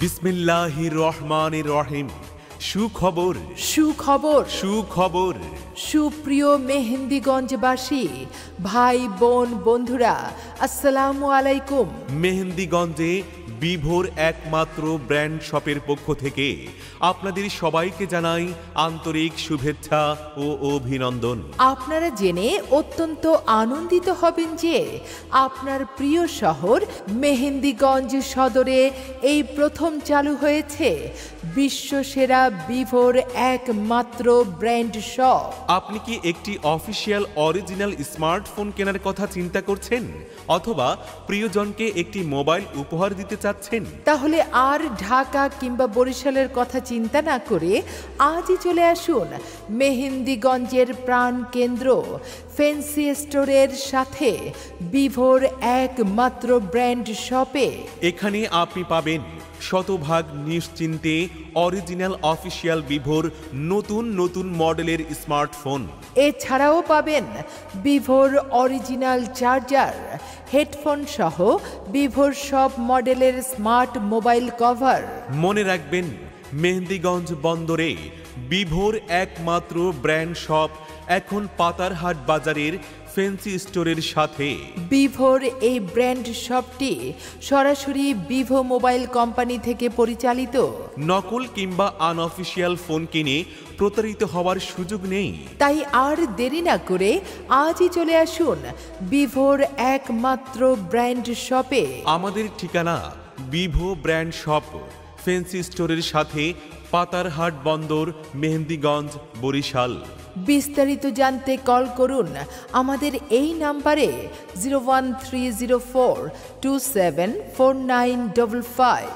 বিসমিল্লাহির রহমানির রহিম। সুখবর সুখবর সুখবর। সুপ্রিয় মেহেন্দিগঞ্জবাসী ভাই বোন বন্ধুরা, আসসালামু আলাইকুম। মেহেন্দিগঞ্জে বিভোর একমাত্র ব্র্যান্ড শপের পক্ষ থেকে আপনাদের সবাইকে জানাই আন্তরিক শুভেচ্ছা ও অভিনন্দন। আপনারা জেনে অত্যন্ত আনন্দিত হবেন যে আপনার প্রিয় শহর মেহেন্দিগঞ্জ সদরে এই প্রথম চালু হয়েছে বিশ্বসেরা বিভোর একমাত্র ব্র্যান্ড শপ। আপনি কি একটি অফিসিয়াল অরিজিনাল স্মার্টফোন কেনার কথা চিন্তা করছেন, অথবা প্রিয়জনকে একটি মোবাইল উপহার দিতে চাচ্ছেন? তাহলে আর ঢাকা কিংবা বরিশালের কথা চিন্তা না করে আজই চলে আসুন মেহেন্দিগঞ্জের প্রাণ কেন্দ্র ফ্যান্সি স্টোরের সাথে বিভোর একমাত্র ব্র্যান্ড শপে। এখানে আপনি পাবেন শতভাগ নিশ্চিন্তে অরিজিনাল অফিসিয়াল বিভোর নতুন নতুন মডেলের স্মার্টফোন। এছাড়াও পাবেন বিভোর অরিজিনাল চার্জার, হেডফোন সহ বিভোর সব মডেলের স্মার্ট মোবাইল কভার। মনে রাখবেন, মেহেন্দিগঞ্জ বন্দরে বিভোর একমাত্র ব্র্যান্ড শপ এখন পাতারহাট বাজারের ফ্যান্সি স্টোরের সাথে। বিভোর এই ব্র্যান্ড শপটি সরাসরি বিভো মোবাইল কোম্পানি থেকে পরিচালিত। নকল কিংবা আনঅফিসিয়াল ফোন কিনে প্রতারিত হওয়ার সুযোগ নেই। তাই আর দেরি না করে আজই চলে আসুন বিভোর একমাত্র ব্র্যান্ড শপে। আমাদের ঠিকানা বিভো ব্র্যান্ড শপ, ফ্যান্সি স্টোরের সাথে, পাতারহাট বন্দর, মেহেন্দিগঞ্জ, বরিশাল। বিস্তারিত জানতে কল করুন আমাদের এই নাম্বারে 01304274955।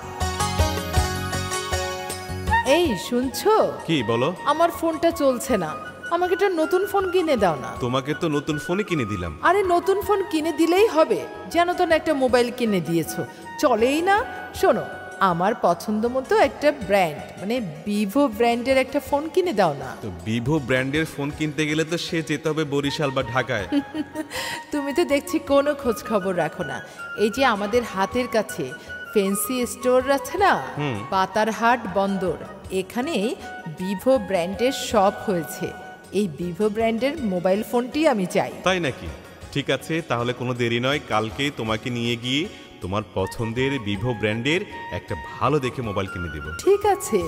এই শুনছো? কি বলো? আমার ফোনটা চলছে না, আমাকে একটা নতুন ফোন কিনে দাও না। তোমাকে তো নতুন ফোনই কিনে দিলাম। আরে নতুন ফোন কিনে দিলেই হবে, যেন তো একটা মোবাইল কিনে দিয়েছো, চলেই না। শোনো, আমার পছন্দ মতো একটা ব্র্যান্ড মানে বিভো ব্র্যান্ডের একটা ফোন কিনে দাও না। তো বিভো ব্র্যান্ডের ফোন কিনতে গেলে তো সে যেতে হবে বরিশাল বা ঢাকায়। তুমি তো দেখছি কোনো খোঁজ খবর রাখো না। এই যে আমাদের হাতের কাছে ফ্যান্সি স্টোর আছে না, পাতারহাট বন্দর, এখানে বিভো ব্র্যান্ডের শপ হয়েছে। এই বিভো ব্র্যান্ডের মোবাইল ফোনটি আমি চাই। তাই নাকি? ঠিক আছে, তাহলে কোনো দেরি নয়, কালকে তোমাকে নিয়ে গিয়ে তোমার পছন্দের বিভো ব্র্যান্ডের একটা ভালো দেখে মোবাইল কিনে দেব। ঠিক আছে।